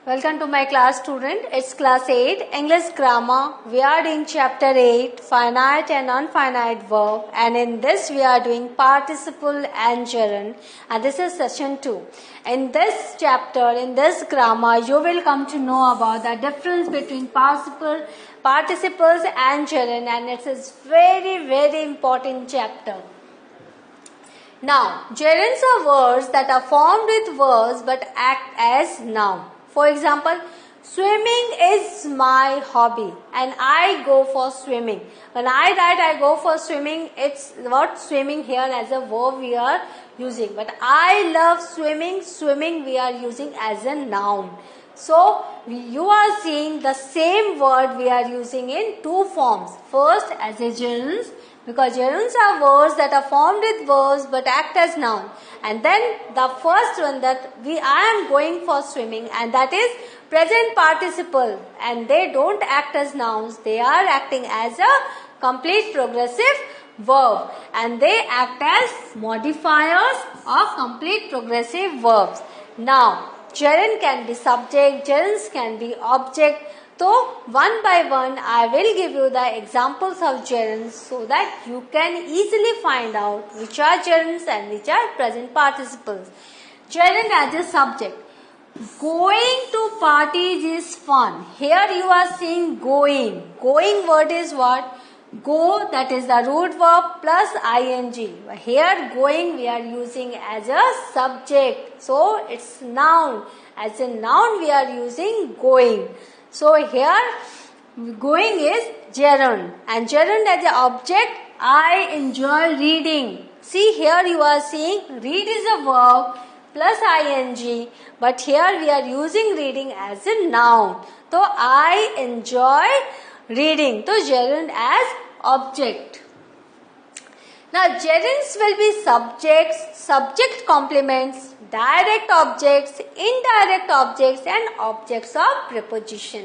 Welcome to my class, student. It's class 8 English grammar. We are doing chapter 8 finite and non-finite verb, and in this we are doing participle and gerund, and this is session 2. In this chapter, in this grammar, you will come to know about the difference between participles and gerund, and it's a very important chapter. Now, gerunds are words that are formed with verbs but act as noun. For example, swimming is my hobby and I go for swimming. When I write I go for swimming, it's not swimming here as a verb we are using. But I love swimming we are using as a noun. So, you are seeing the same word we are using in two forms. First as a gerunds, because gerunds are words that are formed with verbs but act as noun. And then the first one that I am going for swimming, and that is present participle, and they don't act as nouns, they are acting as a complete progressive verb, and they act as modifiers of complete progressive verbs. Now, gerund can be subject, gerunds can be object. So, one by one I will give you the examples of gerunds so that you can easily find out which are gerunds and which are present participles. Gerund as a subject. Going to parties is fun. Here you are seeing going. Going word is what? Go, that is the root verb plus ing. Here going we are using as a subject. So, it's noun. As a noun we are using going. So, here going is gerund, and gerund as an object, I enjoy reading. See, here you are seeing read is a verb plus ing, but here we are using reading as a noun. So, I enjoy reading. So, gerund as object. Now, gerunds will be subjects, subject complements, direct objects, indirect objects, and objects of preposition.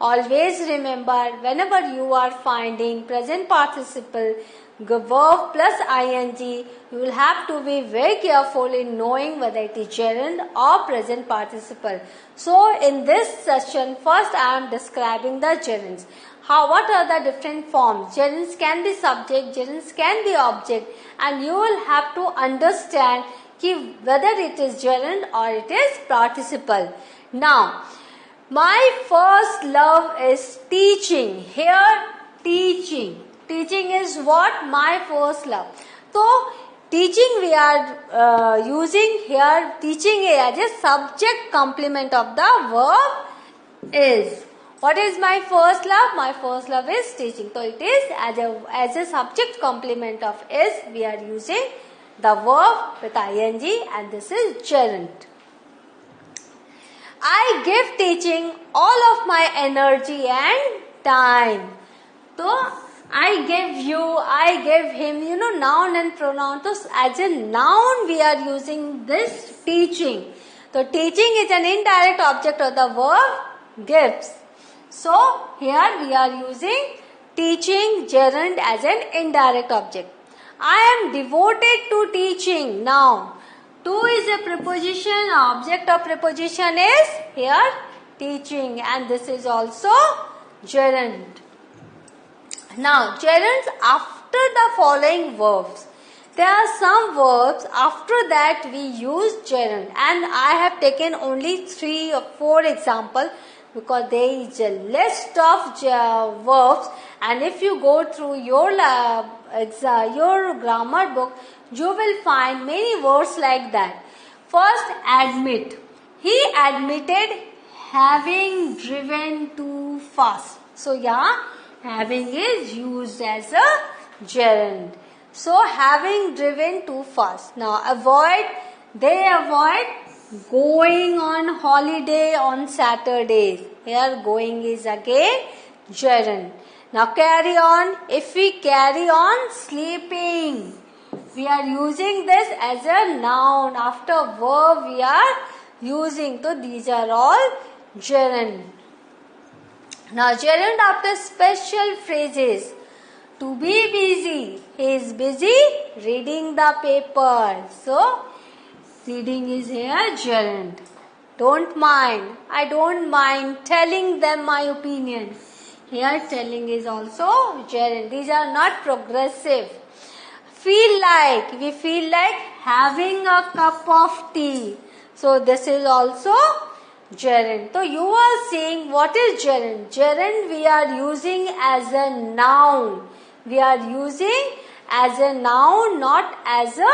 Always remember, whenever you are finding present participle, verb plus ing, you will have to be very careful in knowing whether it is gerund or present participle. So, in this session, first I am describing the gerunds. What are the different forms? Gerunds can be subject, gerunds can be object, and you will have to understand whether it is gerund or it is participle. Now, my first love is teaching. Here, teaching. Teaching is what? My first love. So, teaching we are using here, teaching as a subject complement of the verb is. What is my first love? My first love is teaching. So, it is as a subject complement of is, we are using the verb with ing, and this is gerund. I give teaching all of my energy and time. So, I give you, I give him, noun and pronoun. So, as a noun we are using this teaching. So, teaching is an indirect object of the verb gives. So, here we are using teaching gerund as an indirect object. I am devoted to teaching. Now, to is a preposition, object of preposition is here teaching, and this is also gerund. Now, gerunds after the following verbs. There are some verbs after that we use gerund, and I have taken only 3 or 4 examples because there is a list of verbs, and if you go through your grammar book, you will find many words like that. First, admit. He admitted having driven too fast. So, yeah, having is used as a gerund. So, having driven too fast. Now, avoid. They avoid going on holiday on Saturdays. Here going is again gerund. Now carry on. If we carry on sleeping, we are using this as a noun. After verb we are using. So these are all gerund. Now gerund after special phrases. To be busy. He is busy reading the paper. So reading is here gerund. Don't mind. I don't mind telling them my opinion. Here telling is also gerund. These are not progressive. We feel like having a cup of tea. So this is also gerund. So you are saying what is gerund? Gerund we are using as a noun. We are using as a noun, not as a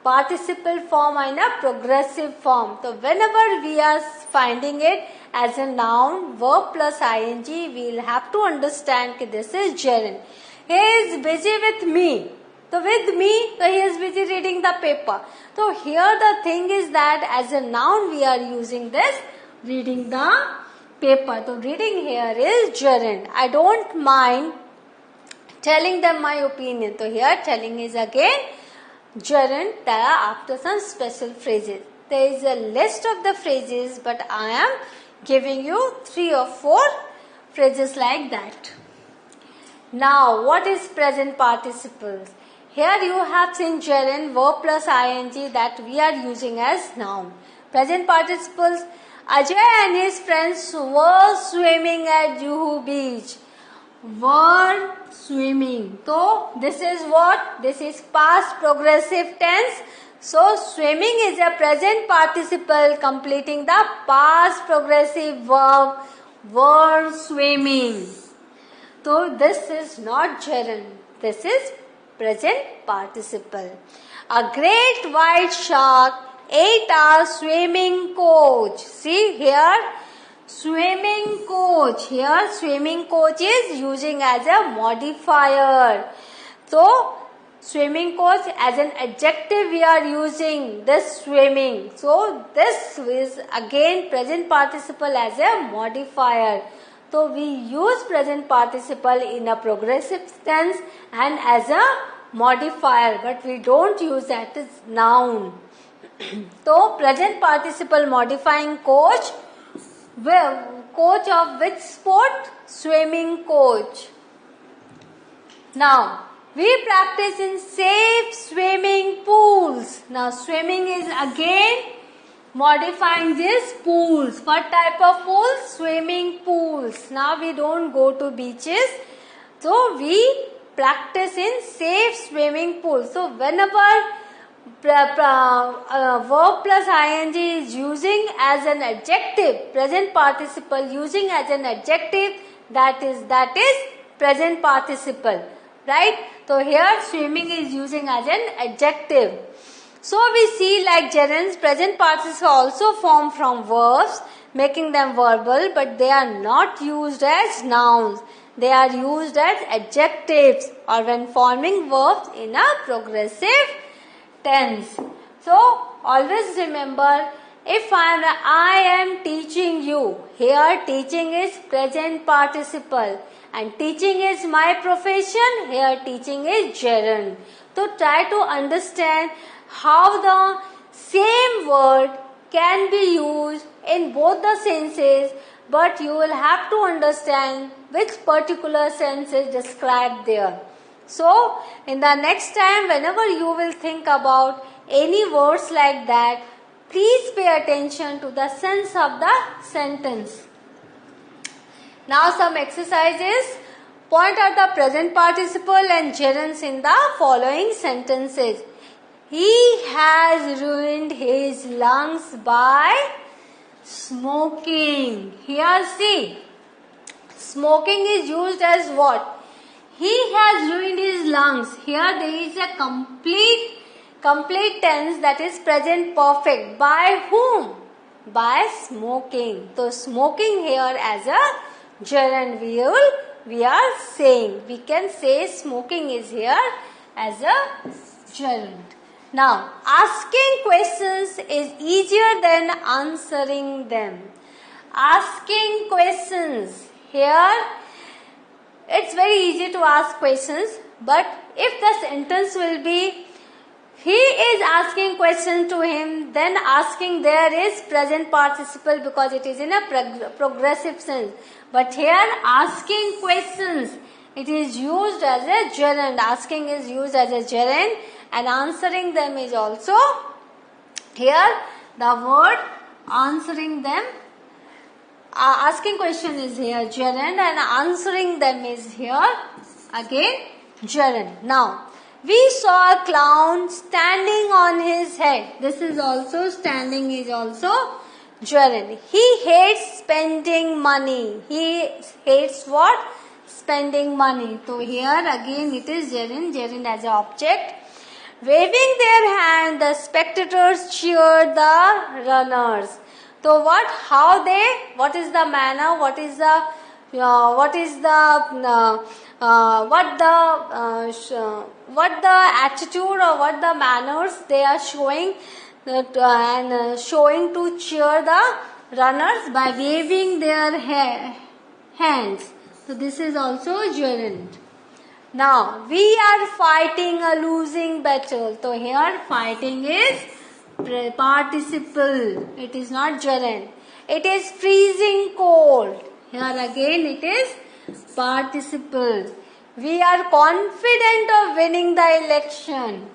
participle form and a progressive form. So whenever we are finding it as a noun, verb plus ing, we will have to understand that this is gerund. He is busy with me. So with me, so he is busy reading the paper. So here the thing is that as a noun we are using this reading the paper. So reading here is gerund. I don't mind telling them my opinion. So here telling is again gerund after some special phrases. There is a list of the phrases, but I am giving you 3 or 4 phrases like that. Now, what is present participles? Here you have seen gerund, verb plus ing that we are using as noun. Present participles, Ajay and his friends were swimming at Juhu beach. Were swimming. So, this is what? This is past progressive tense. So, swimming is a present participle completing the past progressive verb. Were swimming. So, this is not gerund. This is present participle. A great white shark ate our swimming coach. See here, swimming coach. Here, swimming coach is using as a modifier. So, swimming coach as an adjective we are using this swimming. So, this is again present participle as a modifier. So, we use present participle in a progressive tense and as a modifier, but we don't use that as noun. So, present participle modifying coach. Well, coach of which sport? Swimming coach. Now, we practice in safe swimming pools. Now, swimming is again modifying these pools. What type of pools? Swimming pools. Now we don't go to beaches. So we practice in safe swimming pools. So whenever verb plus ing is using as an adjective, present participle using as an adjective, that is present participle. Right? So here swimming is using as an adjective. So we see like gerunds, present participles also form from verbs, making them verbal, but they are not used as nouns. They are used as adjectives or when forming verbs in a progressive tense. So always remember, if I am teaching you, here teaching is present participle and teaching is my profession, here teaching is gerund. So try to understand how the same word can be used in both the senses, but you will have to understand which particular sense is described there. So, in the next time, whenever you will think about any words like that, please pay attention to the sense of the sentence. Now, some exercises. Point out the present participle and gerunds in the following sentences. He has ruined his lungs by smoking. Here see, smoking is used as what? He has ruined his lungs. Here there is a complete tense that is present perfect. By whom? By smoking. So smoking here as a gerund we are saying. We can say smoking is here as a gerund. Now, asking questions is easier than answering them. Asking questions. Here, it's very easy to ask questions, but if the sentence will be, he is asking question to him, then asking there is present participle because it is in a progressive sense. But here, asking questions, it is used as a gerund. Asking is used as a gerund. And answering them is also here the word answering them. Asking question is here gerund and answering them is here again gerund. Now, we saw a clown standing on his head. This is also standing is also gerund. He hates spending money. He hates what? Spending money. So here again it is gerund as an object. Waving their hand, the spectators cheer the runners. So what is the manner, what the attitude or what the manners they are showing showing to cheer the runners by waving their hands. So this is also gerund. Now, we are fighting a losing battle. So here fighting is participle. It is not gerund. It is freezing cold. Here again it is participle. We are confident of winning the election.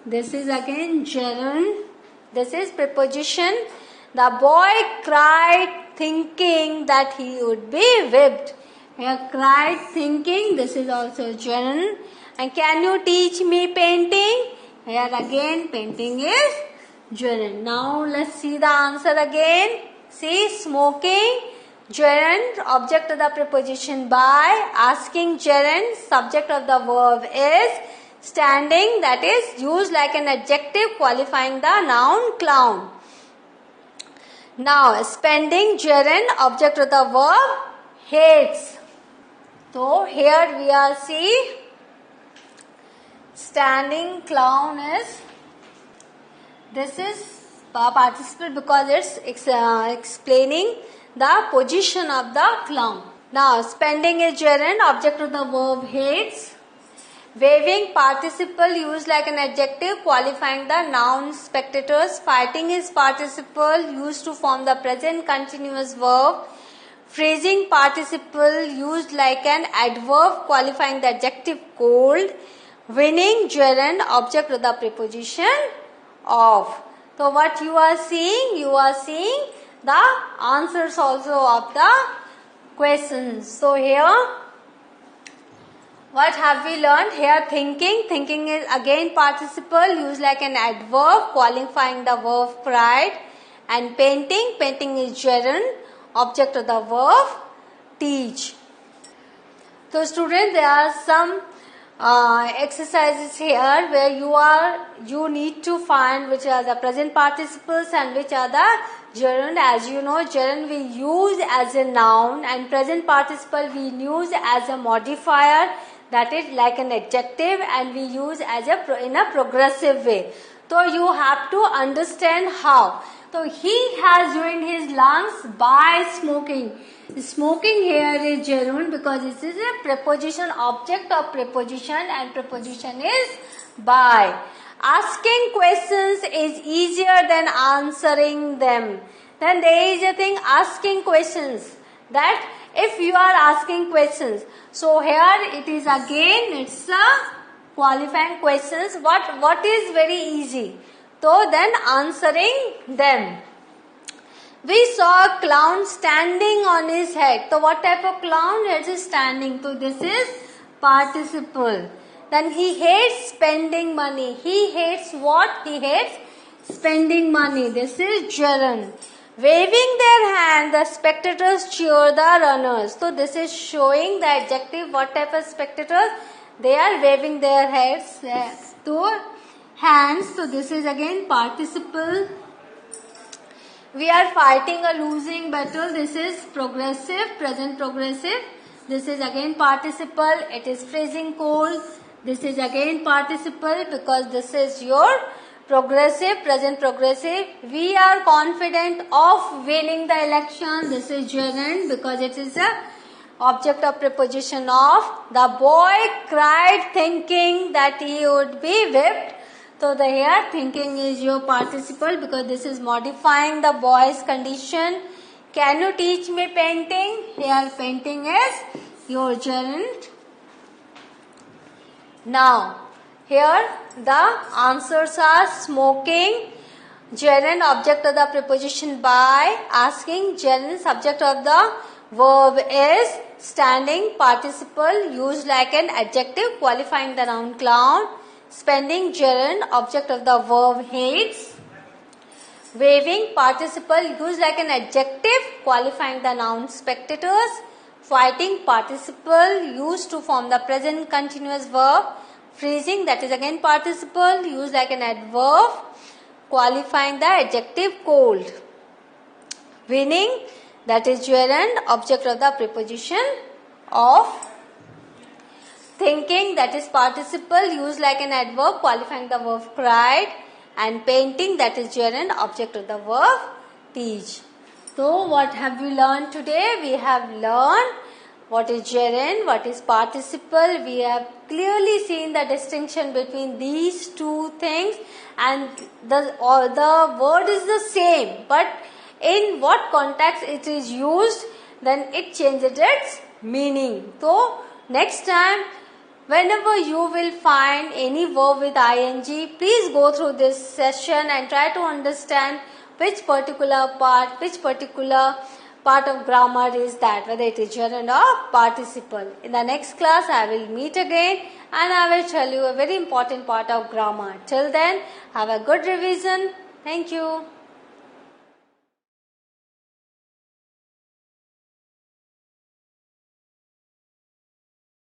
This is again gerund. This is preposition. The boy cried thinking that he would be whipped. Here cried thinking, this is also gerund. And can you teach me painting? Here again painting is gerund. Now let's see the answer again. See, smoking, gerund, object of the preposition by, asking gerund, subject of the verb is, standing, that is used like an adjective qualifying the noun clown. Now spending, gerund, object of the verb hates. So here we are see standing clown is, this is participle because it's explaining the position of the clown. Now spending is gerund, object of the verb hates. Waving, participle used like an adjective qualifying the noun spectators. Fighting is participle used to form the present continuous verb. Freezing, participle used like an adverb qualifying the adjective cold. Winning, gerund, object of the preposition of. So what you are seeing? You are seeing the answers also of the questions. So here, what have we learned? Here thinking. Thinking is again participle used like an adverb qualifying the verb cried. And painting. Painting is gerund, object of the verb teach. So students, there are some exercises here where you need to find which are the present participles and which are the gerund. As you know, gerund we use as a noun and present participle we use as a modifier, that is like an adjective, and we use as in a progressive way. So you have to understand how. So he has ruined his lungs by smoking. Smoking here is gerund because this is a preposition, object of preposition, and preposition is by. Asking questions is easier than answering them. Then there is a thing asking questions, that if you are asking questions. So here it is again, it's a qualifying questions. What is very easy? So then answering them. We saw a clown standing on his head. So what type of clown? It is standing. So this is participle. Then he hates spending money. He hates what? He hates spending money. This is gerund. Waving their hand, the spectators cheer the runners. So this is showing the adjective. What type of spectators? They are waving their heads to hands. So this is again participle. We are fighting a losing battle. This is progressive, present progressive. This is again participle. It is freezing cold. This is again participle because this is your progressive, present progressive. We are confident of winning the election. This is gerund because it is a object of preposition of. The boy cried thinking that he would be whipped. So the here thinking is your participle because this is modifying the boy's condition. Can you teach me painting? Here painting is your gerund. Now here the answers are smoking, gerund object of the preposition by asking gerund subject of the verb is standing participle used like an adjective qualifying the noun clown, spending gerund object of the verb hates, waving participle used like an adjective qualifying the noun spectators, fighting participle used to form the present continuous verb, freezing that is again participle used like an adverb qualifying the adjective cold, winning that is gerund object of the preposition of, thinking that is participle used like an adverb qualifying the verb cried, and painting that is gerund object of the verb teach. So what have we learned today? We have learned what is gerund, what is participle. We have clearly seen the distinction between these two things, and the word is the same, but in what context it is used, then it changes its meaning. So next time, whenever you will find any verb with ing, please go through this session and try to understand which particular part of grammar is that, whether it is gerund or participle. In the next class, I will meet again and I will tell you a very important part of grammar. Till then, have a good revision. Thank you.